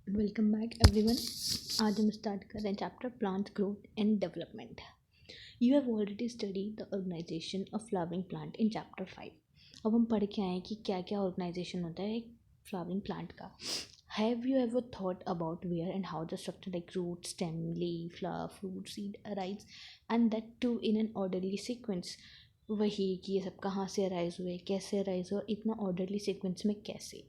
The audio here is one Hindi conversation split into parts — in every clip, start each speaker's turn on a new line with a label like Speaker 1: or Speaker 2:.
Speaker 1: Welcome back everyone. आज हम स्टार्ट कर रहे हैं chapter plant growth and development. You have already studied the organisation of flowering plant in chapter 5। अब हम पढ़ के आए हैं कि क्या क्या ऑर्गेनाइजेशन होता है एक फ्लावरिंग प्लांट का। Have you ever thought about where and how the structure like root, stem, leaf, flower, fruit, seed arise and that too in an orderly sequence. वही कि ये सब कहाँ से अराइज हुए, कैसे अराइज हुए और इतना ऑर्डरली सीक्वेंस में कैसे।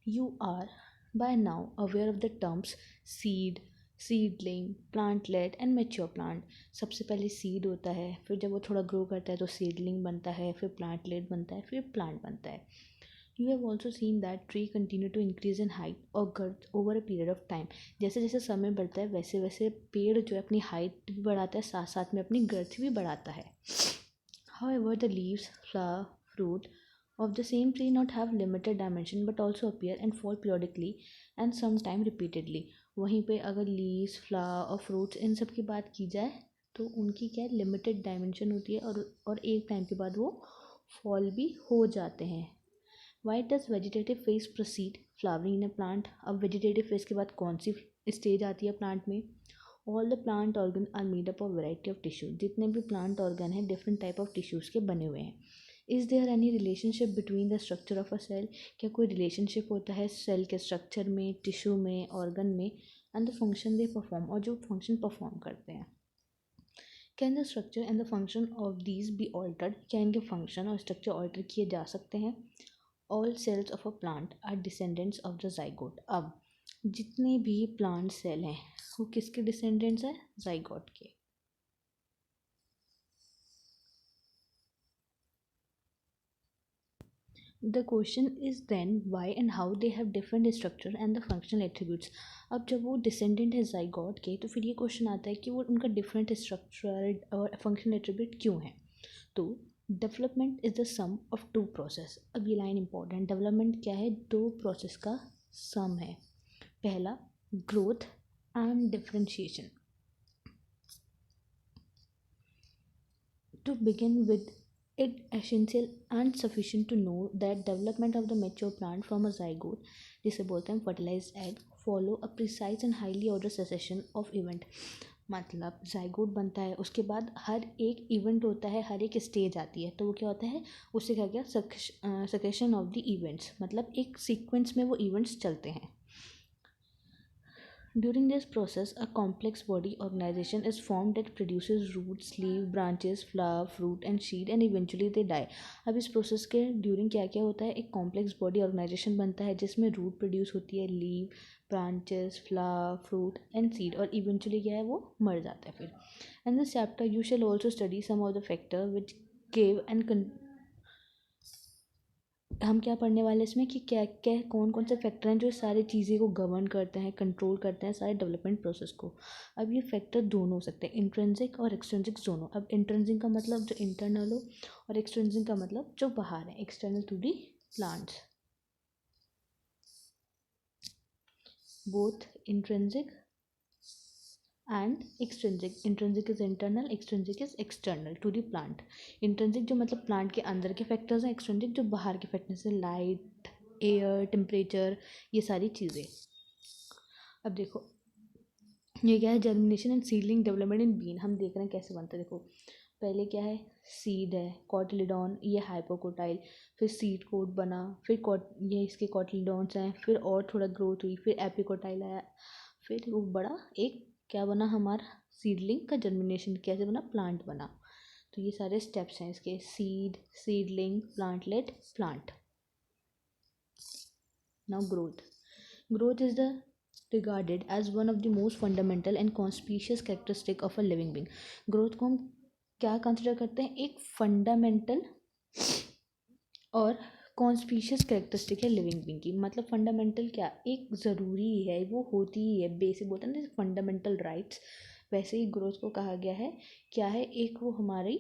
Speaker 1: You are by now aware of the terms seed, seedling, plantlet and mature plant। सबसे पहले सीड होता है, फिर जब वो थोड़ा ग्रो करता है तो सीडलिंग बनता है, फिर प्लांटलेट बनता है, फिर प्लांट बनता है। You have also seen that tree continue to increase in height और girth over a period of time. जैसे जैसे समय बढ़ता है वैसे वैसे पेड़ जो है अपनी हाइट भी बढ़ाता है, साथ साथ में अपनी गर्थ भी बढ़ाता है। However, the leaves, flower, fruit of the same tree not have limited dimension but also appear and fall periodically and sometime repeatedly। वहीं पे अगर लीव्स, फ्लावर और फ्रूट्स इन सब की बात की जाए तो उनकी क्या है, लिमिटेड डायमेंशन होती है और एक टाइम के बाद वो फॉल भी हो जाते हैं। Why does vegetative phase proceed flowering in a plant. अब वेजिटेटिव फेज के बाद कौन सी स्टेज आती है प्लांट में। All the plant organ are made up of variety of tissue. जितने भी प्लांट ऑर्गन हैं डिफरेंट टाइप ऑफ टिश्यूज़ के बने हुए हैं। Is there any relationship between the structure of a cell. क्या कोई रिलेशनशिप होता है सेल के स्ट्रक्चर में, टिश्यू में, ऑर्गन में and the function they perform और जो फंक्शन परफॉर्म करते हैं। Can the structure and the function of these be altered. क्या इनके फंक्शन और स्ट्रक्चर ऑल्टर किए जा सकते हैं। All cells of a plant are descendants of the zygote. अब जितने भी प्लांट सेल हैं वो किसके डिसेंडेंट्स हैं, जाइगोट के। The question is then why and how they have different structure and the functional attributes. अब जब वो डिसेंडेंट है जाइगोट के तो फिर ये क्वेश्चन आता है कि वो उनका डिफरेंट स्ट्रक्चर और फंक्शनल एट्रीब्यूट क्यों है। तो development is the sum of two process. अब ये लाइन इंपॉर्टेंट, डेवलपमेंट क्या है, दो प्रोसेस का सम है। पहला growth and differentiation. To begin with, it essential and sufficient to know that development of the mature plant from a zygote, जिसे बोलते हैं fertilized egg, follow a precise and highly ordered succession of event। मतलब जाइगोट बनता है, उसके बाद हर एक इवेंट होता है, हर एक स्टेज आती है, तो वो क्या होता है, उससे क्या क्या सक्सेशन ऑफ द इवेंट्स, मतलब एक सीक्वेंस में वो इवेंट्स चलते हैं। During this process, a complex body organization is formed that produces roots, leaf, branches, flower, fruit and seed and eventually they die। अब इस प्रोसेस के ड्यूरिंग क्या क्या होता है, एक कॉम्प्लेक्स बॉडी ऑर्गेनाइजेशन बनता है जिसमें रूट प्रोड्यूस होती है, leave, branches, flower, fruit and seed और इवेंचुअली क्या है वो मर जाता है फिर। And this chapter you shall also study some of the factor which give and हम क्या पढ़ने वाले इसमें कि क्या क्या कौन कौन से फैक्टर हैं जो सारी चीज़ें को गवर्न करते हैं, कंट्रोल करते हैं सारे डेवलपमेंट प्रोसेस को। अब ये फैक्टर दोनों हो सकते हैं, इंट्रिंसिक और एक्सट्रिंसिक दोनों। अब इंट्रिंसिक का मतलब जो इंटरनल हो और एक्सट्रिंसिक का मतलब जो बाहर है, external to the plants. Both intrinsic and extrinsic. Intrinsic is internal, extrinsic is external to the plant. Intrinsic जो मतलब प्लांट के अंदर के फैक्टर्स हैं, एक्सट्रिंसिक जो बाहर के फैक्टर्स हैं, लाइट, एयर, टेम्परेचर, ये सारी चीज़ें। अब देखो ये क्या है, germination and seedling development in bean. हम देख रहे हैं कैसे बनता है। देखो पहले क्या है, सीड है, कॉटिलिडॉन, ये हाइपोकोटाइल, फिर सीड कोट बना, फिर ये इसके कॉटिलिडॉन्स हैं, फिर और थोड़ा ग्रोथ हुई, फिर एपिकोटाइल आया, फिर वो बड़ा एक क्या बना हमारा, सीडलिंग का जर्मिनेशन कैसे बना, प्लांट बना। तो ये सारे स्टेप्स हैं इसके, seed, seedling, plantlet, plant. Now growth. Growth is the regarded as one of the most fundamental and conspicuous characteristic of a living being। Growth को हम क्या कंसिडर करते हैं, एक फंडामेंटल और कॉन्स्पिशियस कैरेक्टरिस्टिक है लिविंग बीइंग की। मतलब फंडामेंटल क्या, एक ज़रूरी है, वो होती ही है, बेसिक बोलते हैं ना फंडामेंटल राइट्स, वैसे ही ग्रोथ को कहा गया है क्या है, एक वो हमारी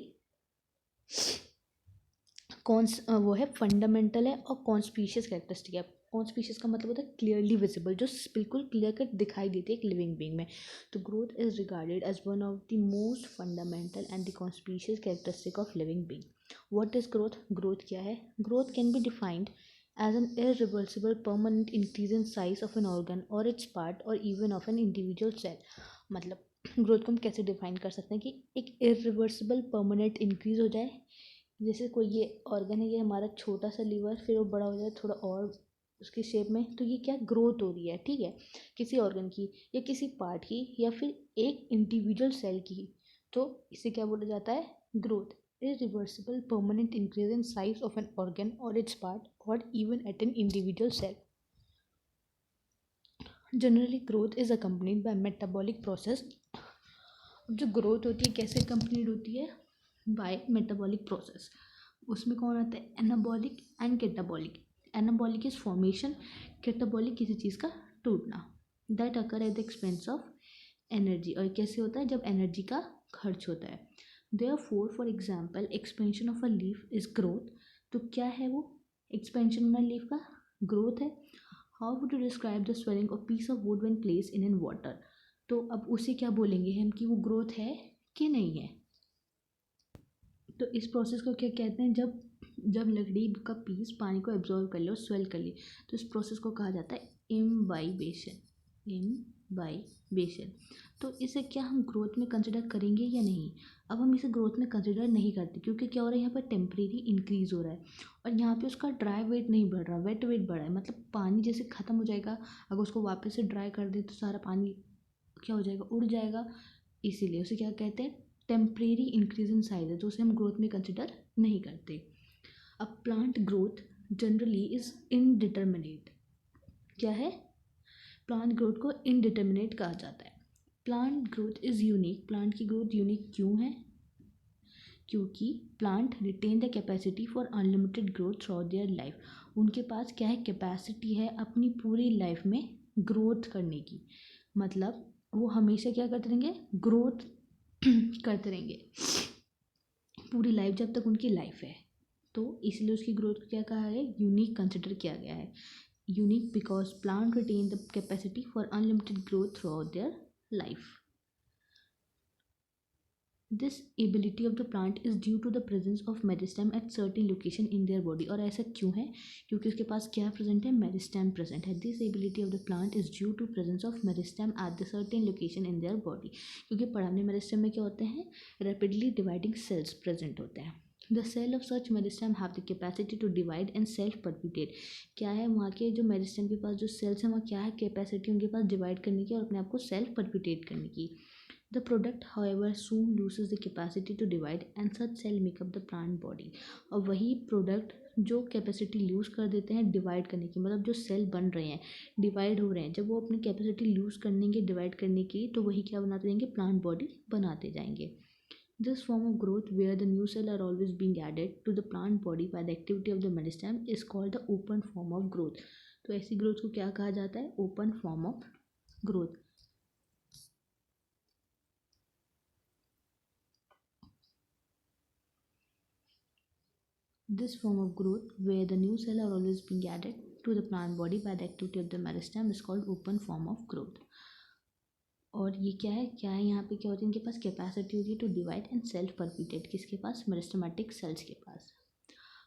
Speaker 1: वो है फंडामेंटल है और कॉन्स्पिशियस कैरेक्टरिस्टिक है। कॉन्स्पिशियस का मतलब होता है क्लियरली विजिबल, जो बिल्कुल क्लियर कट दिखाई देती है एक लिविंग बीइंग में। तो growth is regarded as one of the most fundamental and the conspicuous characteristic of living being. What is growth, growth क्या है, growth can be defined as an irreversible permanent increase in size of an organ or its part or even of an individual cell. मतलब ग्रोथ को हम कैसे डिफाइन कर सकते हैं कि एक इरिवर्सिबल परमानेंट इंक्रीज हो जाए, जैसे कोई ये ऑर्गन है, ये हमारा छोटा सा लीवर, फिर वो बड़ा हो जाए थोड़ा और उसकी शेप में, तो ये क्या ग्रोथ हो रही है, ठीक है, किसी ऑर्गन की या किसी पार्ट की या फिर एक इंडिविजुअल सेल की, तो इसे क्या बोला जाता है, growth. Irreversible permanent increase in size of an organ or its part or even at an individual cell. Generally growth is accompanied by metabolic process. जो ग्रोथ होती है कैसे कंप्लीट होती है, बाय मेटाबॉलिक प्रोसेस. उसमें कौन आता है, anabolic and catabolic. Anabolic is formation, catabolic किसी चीज़ का टूटना. That occur at the expense of energy. और कैसे होता है, जब एनर्जी का खर्च होता है. Therefore, for example, expansion of a leaf is growth. तो क्या है वो, expansion of a leaf का growth है. How would you describe the swelling of piece of wood when placed in water? तो अब उसे क्या बोलेंगे हम कि वो ग्रोथ है कि नहीं है. तो इस प्रोसेस को क्या कहते हैं, जब जब लकड़ी का पीस पानी को एब्जॉर्व कर ले और स्वेल कर ले, तो इस प्रोसेस को कहा जाता है इम्बाइबेशन. इम्बाइबेशन. तो इसे क्या हम ग्रोथ में कंसिडर करेंगे या नहीं. अब हम इसे ग्रोथ में कंसिडर नहीं करते क्योंकि क्या हो रहा है, यहाँ पर टेम्परेरी इंक्रीज हो रहा है और यहाँ पे उसका ड्राई वेट नहीं बढ़ रहा, वेट वेट बढ़ रहा है. मतलब पानी जैसे ख़त्म हो जाएगा, अगर उसको वापस से ड्राई कर दे तो सारा पानी क्या हो जाएगा, उड़ जाएगा. इसीलिए उसे क्या कहते हैं, टेम्परेरी इंक्रीज इन साइज है, तो उसे हम ग्रोथ में कंसिडर नहीं करते. अब plant growth generally is indeterminate. क्या है, प्लांट ग्रोथ को इनडिटर्मिनेट कहा जाता है. Plant growth is unique. Plant की ग्रोथ यूनिक क्यों है, क्योंकि plant retain the capacity for unlimited growth throughout their life. उनके पास क्या है, कैपेसिटी है अपनी पूरी लाइफ में ग्रोथ करने की. मतलब वो हमेशा क्या करते रहेंगे, ग्रोथ करते रहेंगे पूरी लाइफ, जब तक उनकी लाइफ है. तो इसलिए उसकी ग्रोथ को क्या कहा है, यूनिक कंसिडर किया गया है. Unique because plant retain the capacity for unlimited growth throughout their life. This ability of the plant is due to the presence of meristem at certain location in their body. और ऐसा क्यों है, क्योंकि उसके पास क्या प्रेजेंट है, मेरिस्टेम प्रेजेंट है. This ability of the plant is due to presence of meristem at the certain location in their body. क्योंकि पढ़ाने मेरिस्टेम में क्या होते हैं, rapidly dividing cells प्रेजेंट होते हैं. The cell of such meristem have the capacity to divide and self-perpetuate. क्या है, वहाँ के जो मेरिस्टेम के पास जो सेल्स हैं, वहाँ क्या है, कैपेसिटी उनके पास डिवाइड करने की और अपने आप को सेल्फ परपिटेट करने की. The product, however, soon loses the capacity to divide and such cell make up the plant body. और वही प्रोडक्ट जो कैपेसिटी लूज़ कर देते हैं डिवाइड करने की, मतलब जो सेल बन रहे हैं, डिवाइड हो रहे हैं, जब वो अपनी कैपेसिटी लूज़ करनेंगे डिवाइड करने की, तो वही क्या बनाते जाएंगे, प्लांट बॉडी बनाते जाएंगे. This form of growth, where the new cells are always being added to the plant body by the activity of the meristem, is called the open form of growth. तो ऐसी ग्रोथ को क्या कहा जाता है, open form of growth. This form of growth, where the new cells are always being added to the plant body by the activity of the meristem, is called open form of growth. और ये क्या है, यहाँ पे क्या होता है, इनके पास कैपेसिटी होती है टू डिवाइड एंड सेल्फ परपिटेट. किसके पास, मेरिस्टेमेटिक सेल्स के पास.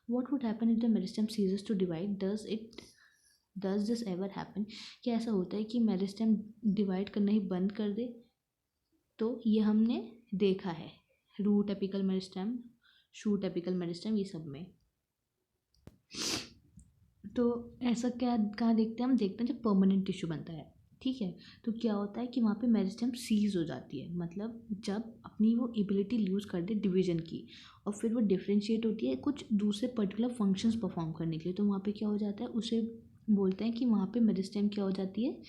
Speaker 1: What would happen if the meristem ceases to divide? Does this ever happen? क्या ऐसा होता है कि मेरिस्टेम डिवाइड करना ही बंद कर दे. तो ये हमने देखा है root apical meristem, shoot apical meristem, ये सब में. तो ऐसा क्या कहाँ देखते हैं, हम देखते हैं जब परमानेंट टिश्यू बनता है, ठीक है. तो क्या होता है कि वहाँ पे मेरिस्टेम सीज हो जाती है, मतलब जब अपनी वो एबिलिटी लूज़ कर दे डिवीजन की, और फिर वो डिफ्रेंशिएट होती है कुछ दूसरे पर्टिकुलर फंक्शंस परफॉर्म करने के लिए, तो वहाँ पे क्या हो जाता है, उसे बोलते हैं कि वहाँ पे मेरिस्टेम क्या हो जाती है,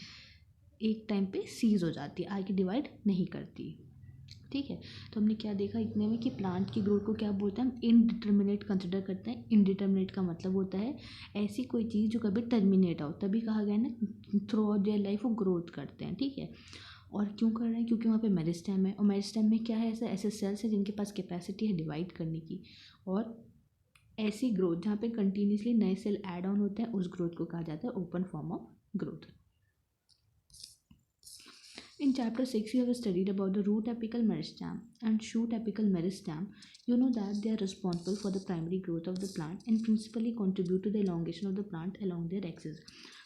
Speaker 1: एक टाइम पे सीज हो जाती है, आगे डिवाइड नहीं करती. ठीक है. तो हमने क्या देखा इतने में कि प्लांट की ग्रोथ को क्या बोलते हैं, हम इनडिटर्मिनेट कंसिडर करते हैं. इनडिटर्मिनेट का मतलब होता है ऐसी कोई चीज़ जो कभी टर्मिनेट हो, तभी कहा गया ना थ्रू आउट देयर लाइफ वो ग्रोथ करते हैं. ठीक है. और क्यों कर रहे हैं, क्योंकि वहाँ पे मेरिस्टेम है, और मेरिस्टेम में क्या है, ऐसे सेल्स हैं जिनके पास कैपेसिटी है डिवाइड करने की. और ऐसी ग्रोथ जहाँ पे कंटिन्यूसली नए सेल ऐड ऑन होते हैं, उस ग्रोथ को कहा जाता है open form of growth. In chapter 6, you have studied about the root apical meristem and shoot apical meristem. You know that they are responsible for the primary growth of the plant and principally contribute to the elongation of the plant along their axis.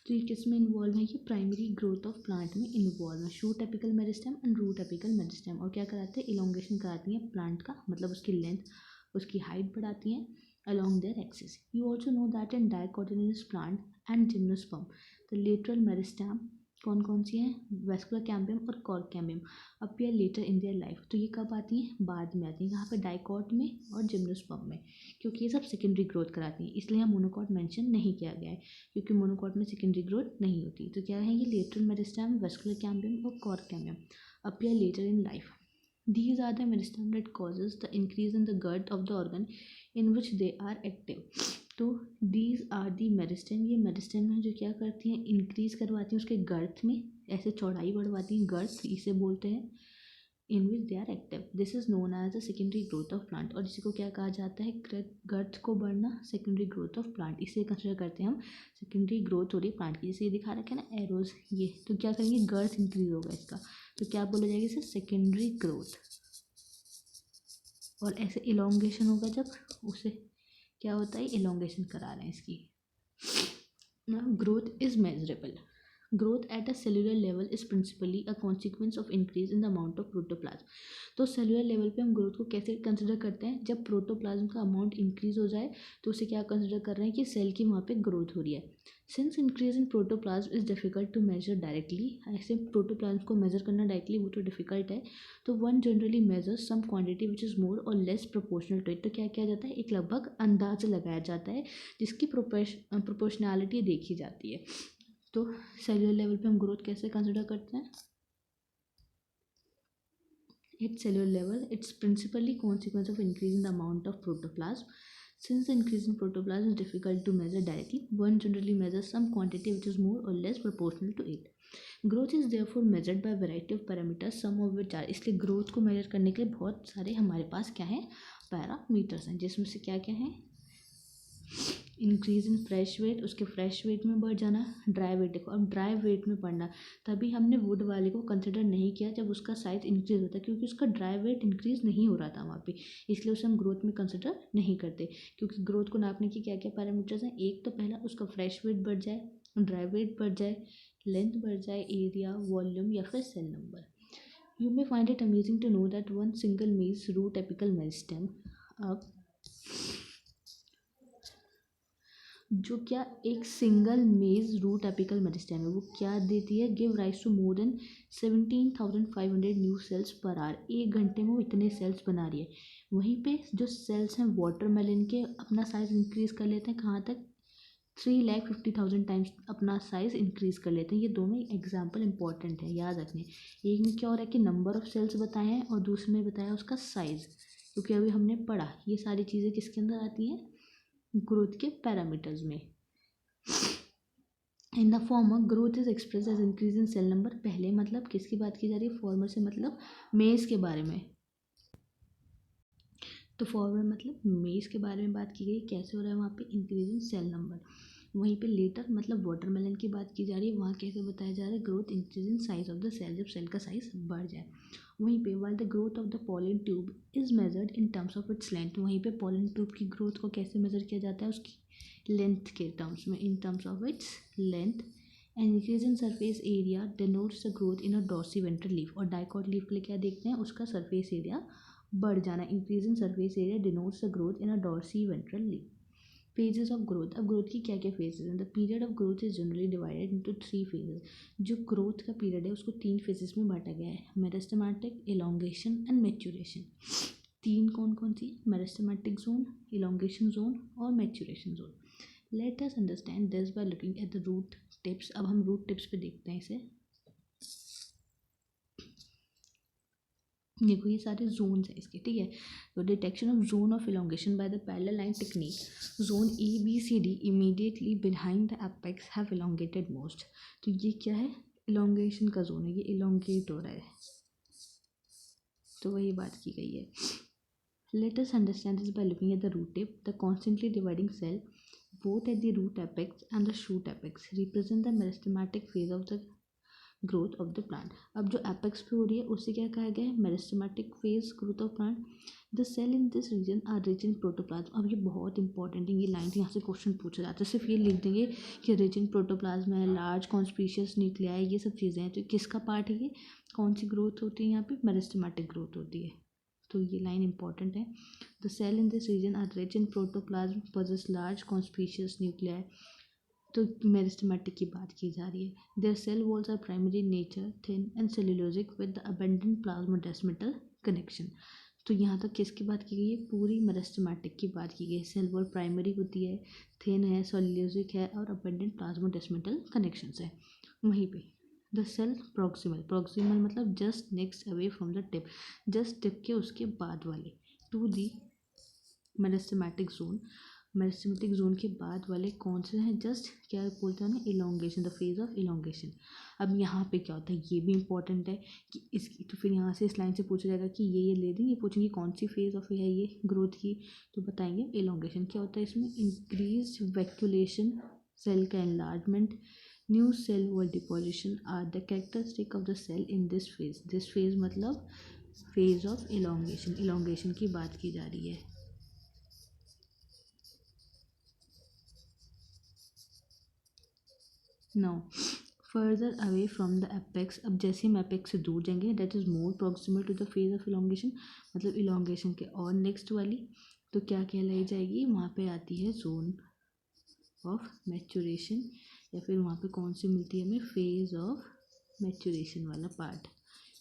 Speaker 1: तो ये किस में इन्वॉल्व है? ये प्राइमरी ग्रोथ ऑफ प्लांट में इन्वॉल्व है. Shoot apical meristem and root apical meristem. और क्या कराते हैं? इलोंगेशन कराती हैं प्लांट का, मतलब उसकी लेंथ, उसकी हाइट बढ़ाती हैं along their axis. You also know that in dicotyledonous plant and gymnosperm, the lateral meristem कौन कौन सी हैं? वेस्कुलर कैम्बियम और cork cambium appear later in their life. तो ये कब आती हैं? बाद में आती हैं. यहाँ पे डाइकॉट में और जिम्नोस्पर्म में, क्योंकि ये सब सेकेंडरी ग्रोथ कराती हैं, इसलिए यहाँ मोनोकॉट मेंशन नहीं किया गया है, क्योंकि मोनोकॉट में सेकेंडरी ग्रोथ नहीं होती. तो क्या है? ये लेटरल मेरिस्टेम, वेस्कुलर कैम्बियम और cork cambium appear later in life. These are the meristem that causes the increase in the girth of the organ in which they are active. तो these are the meristem, ये मेरिस्टेम है जो क्या करती हैं? इंक्रीज करवाती हैं उसके गर्थ में, ऐसे चौड़ाई बढ़वाती हैं, गर्थ इसे बोलते हैं, in which they are active. This is known as the secondary growth of plant. और इसी को क्या कहा जाता है? गर्थ को बढ़ना, सेकेंडरी ग्रोथ ऑफ प्लांट. इसे कंसिडर करते हैं हम सेकेंडरी ग्रोथ हो रही है प्लांट की. जैसे ये दिखा रखे हैं ना एरोज, ये तो क्या करेंगे? गर्थ इंक्रीज होगा इसका, तो क्या बोला जाएगा? इसे सेकेंडरी ग्रोथ. और ऐसे इलोंगेशन होगा जब, उसे क्या होता है? इलोंगेशन करा रहे हैं इसकी. Now growth is measurable. Growth at a cellular level is principally a consequence of increase in the amount of protoplasm. तो सेलुलर लेवल पे हम ग्रोथ को कैसे कंसिडर करते हैं? जब प्रोटोप्लाज्म का अमाउंट इंक्रीज हो जाए तो उसे क्या कंसिडर कर रहे हैं? कि सेल की वहाँ पे ग्रोथ हो रही है. Since increase in protoplasm is difficult to measure directly, ऐसे प्रोटोप्लाज्म को मेजर करना डायरेक्टली वो तो डिफिकल्ट है, तो one generally measure some quantity which is more और लेस प्रोपोर्शनल टू इट. तो क्या किया जाता है? एक लगभग अंदाज लगाया जाता है जिसकी प्रोपोर्शनैलिटी देखी जाती है. तो सेलुलर लेवल पे हम ग्रोथ कैसे कंसिडर करते हैं? At cellular level it's principally consequence of increase in the amount of protoplasm. Since the increase in protoplasm is difficult to measure directly, one generally measures some quantity which is more or less proportional to it. Growth is therefore measured by a variety of parameters, some of which are, इसलिए ग्रोथ को मेजर करने के लिए बहुत सारे हमारे पास क्या है? पैरामीटर्स हैं, जिसमें से क्या क्या है? इंक्रीज इन फ्रेश वेट, उसके फ्रेश वेट में बढ़ जाना. ड्राई वेट, देखो अब ड्राई वेट में बढ़ना, तभी हमने वुड वाले को कंसिडर नहीं किया जब उसका साइज इंक्रीज होता है, क्योंकि उसका ड्राई वेट इंक्रीज नहीं हो रहा था वहाँ पे, इसलिए उसे हम ग्रोथ में कंसिडर नहीं करते. क्योंकि ग्रोथ को नापने की क्या क्या पैरामीटर्स हैं? एक तो पहला उसका फ्रेश वेट बढ़ जाए, ड्राई वेट बढ़ जाए, लेंथ बढ़ जाए, एरिया, वॉल्यूम या फिर cell number. You may find it amazing to know that one single maize root apical meristem, अब जो क्या एक single maize root apical meristem है वो क्या देती है? Give rise to more than 17,500 new cells per hour. एक घंटे में वो इतने सेल्स बना रही है. वहीं पे जो सेल्स हैं वाटरमेलन के अपना साइज इंक्रीज कर लेते हैं कहाँ तक? 3,50,000 टाइम्स अपना साइज इंक्रीज कर लेते हैं. ये दोनों एग्जाम्पल इंपॉर्टेंट है, याद रखने. एक में क्या हो रहा है कि नंबर ऑफ सेल्स बताए हैं और दूसरे में बताया उसका साइज, क्योंकि अभी हमने पढ़ा ये सारी चीज़ें किसके अंदर आती हैं? ग्रोथ के पैरामीटर्स में. In the former growth is express as increase in cell number. पहले मतलब किसकी बात की जा रही है? फॉर्मर से मतलब मेज के बारे में. तो फॉर्मर मतलब मेज के बारे में बात की गई, कैसे हो रहा है वहाँ पे? Increase in cell number. वहीं पे लेटर मतलब वाटरमेलन की बात की जा रही है, वहाँ कैसे बताया जा रहा है? Growth increase in size of the cell, जब सेल का साइज बढ़ जाए. वहीं पे while the growth of the pollen tube is measured in terms of its length. वहीं पे पॉलन ट्यूब की ग्रोथ को कैसे मेजर किया जाता है? उसकी लेंथ के टर्म्स में, in terms of its length. And increase in surface area denotes the growth in a dorsiventral leaf. और डाइकॉट लीफ के लिए क्या देखते हैं? उसका सरफेस एरिया बढ़ जाना. Increase in surface area denotes the growth in a dorsiventral leaf. Phases of growth. अब ग्रोथ की क्या क्या फेजेस हैं? The period of growth is generally divided into 3 phases. जो ग्रोथ का पीरियड है उसको 3 फेजेस में बांटा गया है: मेरिस्टेमेटिक, इलोंगेशन एंड मैच्यूरेशन. 3 कौन कौन सी? मेरिस्टेमेटिक जोन, इलोंगेशन जोन और maturation zone. Let us understand this by looking at the root tips. अब हम रूट टिप्स पे देखते हैं इसे. देखो ये सारे जोन्स हैं इसके, ठीक है. तो detection of zone of elongation by the parallel line technique. Zone ABCD immediately behind the apex have elongated most. तो ये क्या है? इलोंगेशन का जोन है, ये इलोंगेट हो रहा है, तो वही बात की गई है. Let us understand this by looking at the root tip. The constantly dividing cell both at the root apex and the shoot apex represent the meristematic phase of the growth of the plant. अब जो एपेक्स पे हो रही है उससे क्या कहा गया है, meristematic phase growth of plant. The cell in this region are rich in protoplasm. अब ये बहुत इंपॉर्टेंट है, ये लाइन यहाँ से क्वेश्चन पूछा जाता है, सिर्फ ये लिख देंगे कि रिच इन प्रोटोप्लाज्म है, लार्ज कॉन्स्पिशियस न्यूक्लियाई, ये सब चीज़ें हैं। तो किसका पार्ट है ये, कौन सी ग्रोथ होती है यहाँ पे, मेरिस्टेमेटिक ग्रोथ होती है। तो ये लाइन इंपॉर्टेंट है। The cell in this region are rich in protoplasm possess large conspicuous nuclei. तो मेरिस्टेमेटिक की बात की जा रही है। Their cell walls are primary nature, thin and cellulosic with the abundant plasmodesmatal connection. तो यहाँ तक किसकी बात की गई है, पूरी मेरिस्टेमेटिक की बात की गई है। सेल वॉल प्राइमरी होती है, थिन है, सेल्यूलोजिक है और अबेंडेंट प्लाज्मोडेस्मेटल कनेक्शंस है। वहीं पे द सेल प्रॉक्सिमल, प्रॉक्सिमल मतलब just next away from the tip, just tip के उसके बाद वाले, to the meristematic zone, meristematic zone के बाद वाले कौन से हैं, जस्ट क्या बोलते हैं ना, elongation, the phase of elongation. अब यहाँ पे क्या होता है, ये भी इंपॉर्टेंट है कि इसकी, तो फिर यहाँ से इस लाइन से पूछा जाएगा कि ये ले देंगे, पूछेंगे कौन सी फेज ऑफ है ये ग्रोथ की, तो बताएंगे इलोंगेशन। क्या होता है इसमें, इंक्रीज वैक्यूलेशन, सेल का enlargement, new cell wall deposition are the characteristic of the cell in this phase. This phase मतलब फेज ऑफ इलोंगेशन, इलोंगेशन की बात की जा रही है। Now further away from the apex, अब जैसे हम एपेक्स से दूर जाएंगे, that is more proximal to the phase of elongation, मतलब इलोंगेशन के और नेक्स्ट वाली, तो क्या कहलाई जाएगी, वहाँ पे आती है जोन ऑफ मैच्योरेशन, या फिर वहाँ पे कौन सी मिलती है हमें, फेज ऑफ मैच्योरेशन वाला पार्ट,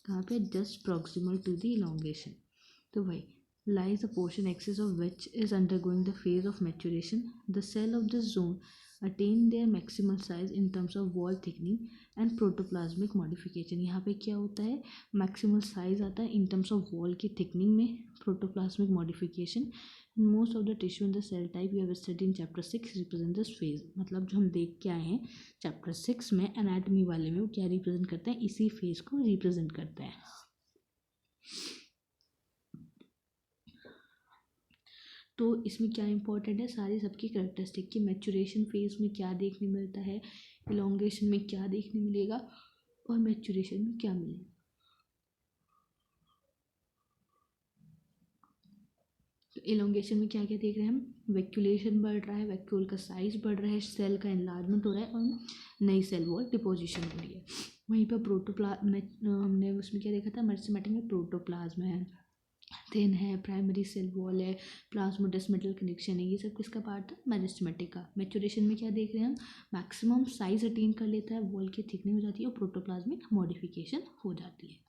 Speaker 1: कहाँ पे, just proximal to the elongation. तो भाई lies a portion axis of which is undergoing the phase of maturation. The cell of this zone attain their maximal size in terms of wall thickening and protoplasmic modification. यहाँ पे क्या होता है, maximal size आता है in terms of wall की thickening में, protoplasmic modification. Most of the tissue in the cell type you have studied in chapter 6 represent this phase. मतलब जो हम देख के आए हैं chapter 6 में anatomy वाले में, वो क्या represent करते हैं, इसी phase को represent करते हैं। तो इसमें क्या इंपॉर्टेंट है, सारी सबकी करेक्टरिस्टिक की, मैच्योरेशन फेज में क्या देखने मिलता है, इलोंगेशन में क्या देखने मिलेगा और मैच्योरेशन में क्या मिलेगा। तो इलोंगेशन में क्या क्या देख रहे हैं हम, वैक्यूलेशन बढ़ रहा है, वैक्यूल का साइज बढ़ रहा है, सेल का एनलार्जमेंट हो रहा है और नई सेल वॉल डिपोजिशन हो रही है। वहीं पर हमने उसमें क्या देखा था, मेरिस्टेमेटिक में प्रोटोप्लाज्म है, थिन है, प्राइमरी सेल वॉल है, प्लाज्मोडेस्मेटल कनेक्शन है, ये सब किसका पार्ट है, मेरिस्टेमेटिक का। मैच्योरेशन में क्या देख रहे हैं हम, मैक्सिमम साइज अटेन कर लेता है, वॉल की थिकनिंग हो जाती है और प्रोटोप्लाज्मिक मॉडिफिकेशन हो जाती है।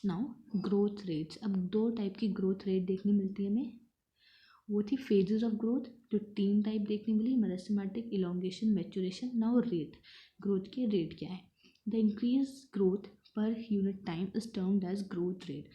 Speaker 1: नाउ ग्रोथ रेट्स, अब दो टाइप की ग्रोथ रेट देखने मिलती है हमें, वो थी फेजेस ऑफ ग्रोथ, जो 3 टाइप देखने मिली, meristematic, elongation, maturation. Now rate, growth के रेट क्या है, the increase growth per unit time is termed as growth rate.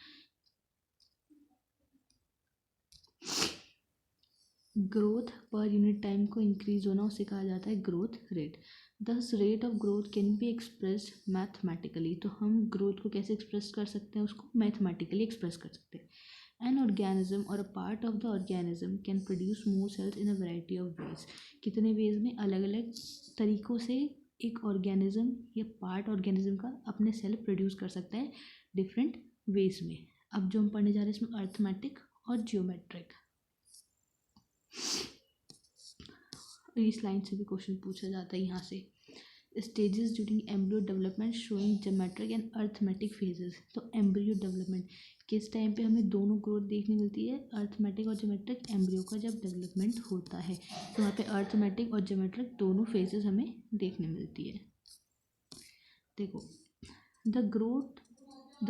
Speaker 1: Growth per unit time को इंक्रीज होना उसे कहा जाता है growth rate. This rate of growth can be expressed mathematically, तो हम ग्रोथ को कैसे एक्सप्रेस कर सकते हैं, उसको मैथमेटिकली एक्सप्रेस कर सकते हैं। एन ऑर्गेनिज्म और a part of the organism can produce more cells in a variety of ways. कितने वेज में, अलग अलग तरीक़ों से एक ऑर्गेनिज्म या पार्ट ऑर्गेनिज्म का अपने सेल प्रोड्यूस कर सकता है डिफरेंट वेज में। अब जो हम पढ़ने जा रहे हैं इसमें अर्थमेटिक और जियोमेट्रिक। इस लाइन से भी क्वेश्चन पूछा जाता है यहाँ से, stages during embryo development showing geometric and arithmetic phases. तो एम्ब्रियो डेवलपमेंट किस टाइम पे हमें दोनों ग्रोथ देखने मिलती है, अर्थमेटिक और ज्योमेट्रिक, एम्ब्रियो का जब डेवलपमेंट होता है तो वहाँ पे अर्थमेटिक और ज्योमेट्रिक दोनों फेजेस हमें देखने मिलती है। देखो, the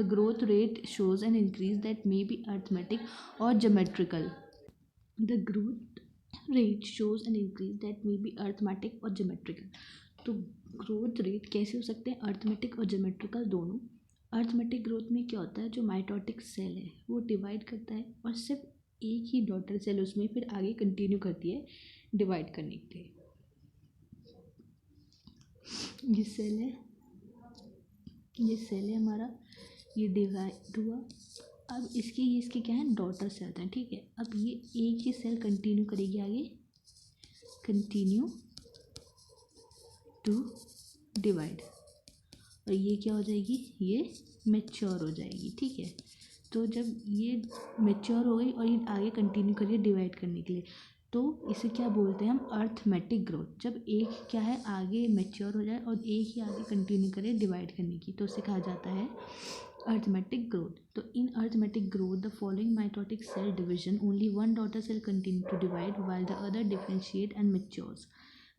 Speaker 1: growth rate shows an increase that may be arithmetic और geometrical. The growth rate shows an increase that may be arithmetic और ज्योमेट्रिकल। तो ग्रोथ रेट कैसे हो सकते हैं, अर्थमेटिक और ज्योमेट्रिकल दोनों। अर्थमेटिक ग्रोथ में क्या होता है, जो माइटोटिक सेल है वो डिवाइड करता है और सिर्फ एक ही डॉटर सेल उसमें फिर आगे कंटिन्यू करती है डिवाइड करने के लिए। ये सेल है हमारा, ये डिवाइड हुआ, अब इसके क्या है, डॉटर सेल्स हैं, ठीक है। अब ये एक ही सेल कंटिन्यू करेगी आगे, कंटिन्यू टू डिवाइड, और ये क्या हो जाएगी, ये मैच्योर हो जाएगी। ठीक है, तो जब ये मैच्योर हो गई और ये आगे कंटिन्यू करिए डिवाइड करने के लिए, तो इसे क्या बोलते हैं हम, अर्थमेटिक ग्रोथ। जब एक क्या है आगे मैच्योर हो जाए और एक ही आगे कंटिन्यू करे डिवाइड करने की, तो उसे कहा जाता है arithmetic growth. So in arithmetic growth, the following mitotic cell division, only one daughter cell continue to divide while the other differentiate and matures.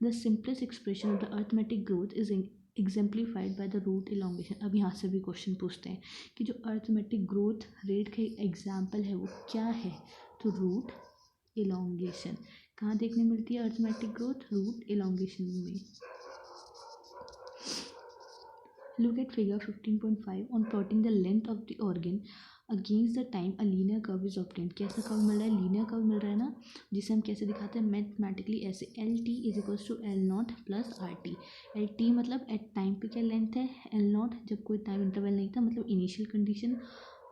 Speaker 1: The simplest expression of the arithmetic growth is exemplified by the root elongation. अब यहाँ से भी क्वेश्चन पूछते हैं कि जो arithmetic growth rate का एग्जाम्पल है वो क्या है, तो रूट elongation। कहाँ देखने मिलती है arithmetic growth, रूट elongation में। Look at figure 15.5 on plotting the length of the organ against the time a linear curve is obtained। कैसा कर्व मिल रहा है, लीनियर कर्व मिल रहा है ना, जिसे हम कैसे दिखाते हैं मैथमेटिकली, ऐसे L T is equals to L not plus R T. L T मतलब एट टाइम पे क्या लेंथ है, एल नॉट जब कोई टाइम इंटरवल नहीं था मतलब इनिशियल कंडीशन,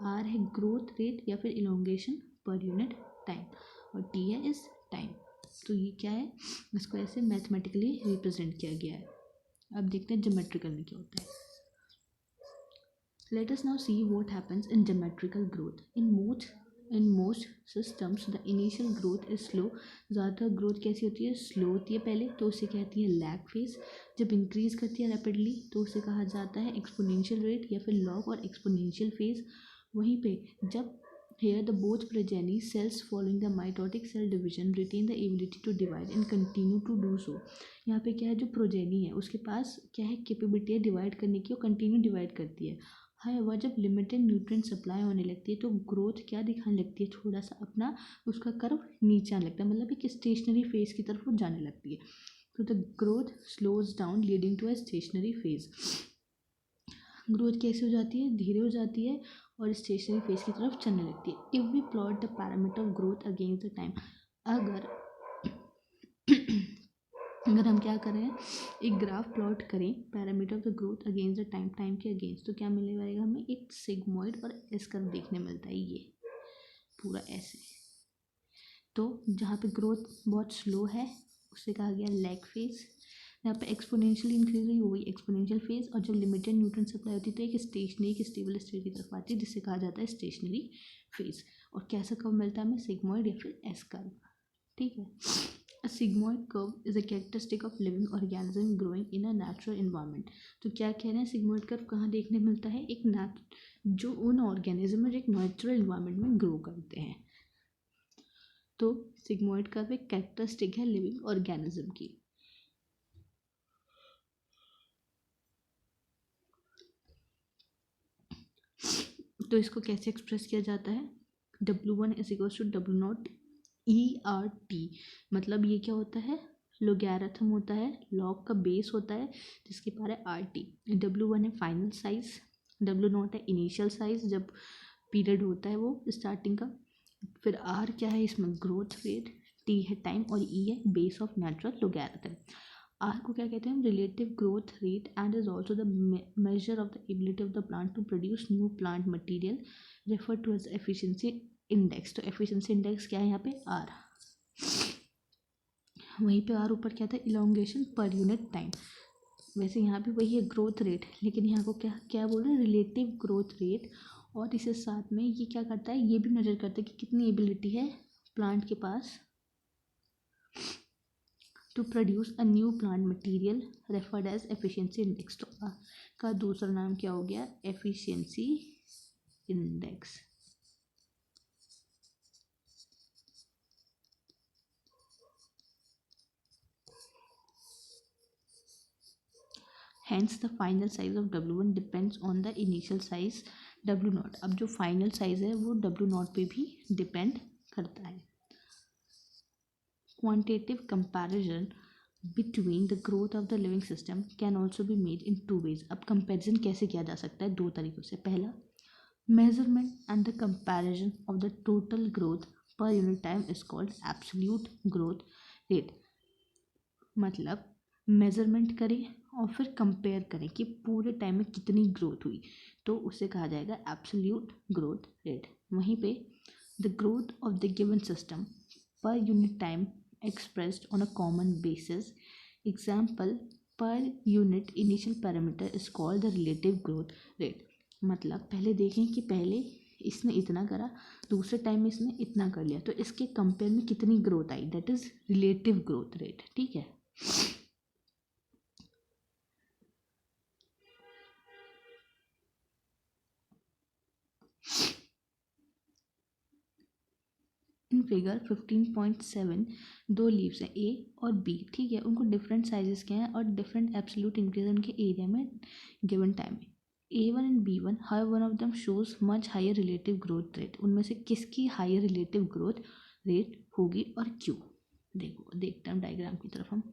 Speaker 1: आर है ग्रोथ रेट या फिर इलोंगेशन पर यूनिट टाइम, और टी है इस टाइम। तो ये क्या है, इसको ऐसे मैथमेटिकली रिप्रेजेंट किया गया है। अब देखते हैं ज्योमेट्रिकल में क्या होता है। Let us now see what happens in geometrical growth. In most systems, the initial growth is slow. ज़्यादातर ग्रोथ कैसी होती है, स्लो होती है पहले, तो उसे कहती है लैग फेज। जब इंक्रीज करती है रैपिडली तो उसे कहा जाता है एक्सपोनेंशियल रेट या फिर लॉग और एक्सपोनेंशियल फेज। वहीं पे जब here the both progeny cells following the mitotic cell division retain the ability to divide and continue to do so। यहाँ पे क्या है, जो प्रोजेनी है उसके पास क्या है, कैपेबिलिटी है डिवाइड करने की, और कंटिन्यू डिवाइड करती है। हाईएवर जब लिमिटेड न्यूट्रिएंट सप्लाई होने लगती है तो ग्रोथ क्या दिखाने लगती है, थोड़ा सा अपना उसका कर्व नीचे आने लगता है, मतलब एक स्टेशनरी फेज की तरफ वो जाने लगती है। तो the growth slows down leading to a stationary phase. Growth कैसे हो जाती है, धीरे हो जाती है और स्टेशनरी फेज की तरफ चलने लगती है। If we plot the parameter of growth against the time, अगर हम क्या करें, एक ग्राफ प्लॉट करें parameter of the growth against the time, time के अगेंस्ट, तो क्या मिलने वालेगा हमें, एक सिग्मॉइड और एस कर्व देखने मिलता है, ये पूरा ऐसे। तो जहाँ पे ग्रोथ बहुत स्लो है उसे कहा गया लैग फेज। यहाँ पे एक्सपोनेंशियल इंक्रीज हुई हो गई एक्सपोनेंशियल फेज, और जब लिमिटेड न्यूट्रन सप्लाई होती है तो एक स्टेशनरी एक स्टेबल स्टेट की तरफ आती है जिससे कहा जाता है स्टेशनरी फेज। और कैसा कर्व मिलता है हमें, सिग्मॉइड या फिर एस कर्व। ठीक है, A sigmoid curve is a characteristic of living organism growing in a natural environment। तो क्या कह रहे हैं, सिग्मॉइड कर्व कहाँ देखने मिलता है, एक जो उन ऑर्गेनिज्म जो एक नेचुरल इन्वायरमेंट में ग्रो करते हैं। तो सिग्मॉइड कर्व एक कैरेक्टरिस्टिक है लिविंग ऑर्गेनिज्म की। तो इसको कैसे एक्सप्रेस किया जाता है, W1 is equal to W not ERT। मतलब ये क्या होता है, लोगैरिथम होता है, लॉग का बेस होता है जिसके पार है RT। W1 है फाइनल साइज, W0 है इनिशियल साइज जब पीरियड होता है वो स्टार्टिंग का, फिर R क्या है इसमें, ग्रोथ रेट, T है टाइम, और E है base of natural logarithm. R को क्या कहते हैं हम, relative growth rate, and is also the measure of the ability of the plant to produce new plant material, refer to as efficiency index. तो एफिशिएंसी इंडेक्स क्या है यहाँ पे, R। वहीं पे R ऊपर क्या था, इलोंगेशन पर यूनिट टाइम। वैसे यहाँ पे वही है ग्रोथ रेट, लेकिन यहाँ को क्या क्या बोल रहे हैं, रिलेटिव ग्रोथ रेट। और इसे साथ में ये क्या करता है, ये भी मेजर करता है कि कितनी एबिलिटी है प्लांट के पास to produce a new plant material, referred as efficiency index. तो का दूसरा नाम क्या हो गया, efficiency index. Hence the final size of W1 depends on the initial size W0। अब जो फाइनल साइज है वो W0 पे भी डिपेंड करता है। Quantitative comparison between the growth of the living system can also be made in two ways। अब कंपैरिजन कैसे किया जा सकता है, दो तरीकों से। पहला, measurement and the comparison of the total growth per unit time is called absolute growth rate। मतलब मेजरमेंट करें और फिर कंपेयर करें कि पूरे टाइम में कितनी ग्रोथ हुई, तो उसे कहा जाएगा एब्सोल्यूट ग्रोथ रेट। वहीं पे the growth of the given system पर unit time expressed on a common basis, example per unit initial parameter is called the relative growth rate. मतलब पहले देखें कि पहले इसने इतना करा, दूसरे टाइम में इसने इतना कर लिया, तो इसके कंपेयर में कितनी growth I, that is relative growth rate. ठीक है। इन फिगर 15.7 दो लीव्स हैं ए और बी। ठीक है, उनको डिफरेंट साइजेस के हैं और डिफरेंट एब्सोल्यूट इंक्रीज उनके एरिया में गिवन टाइम में। A1 एंड B1 हर one of them shows much higher relative growth rate. उनमें से किसकी हायर रिलेटिव ग्रोथ रेट होगी और क्यों? देखो, देखते हैं डायग्राम की तरफ हम।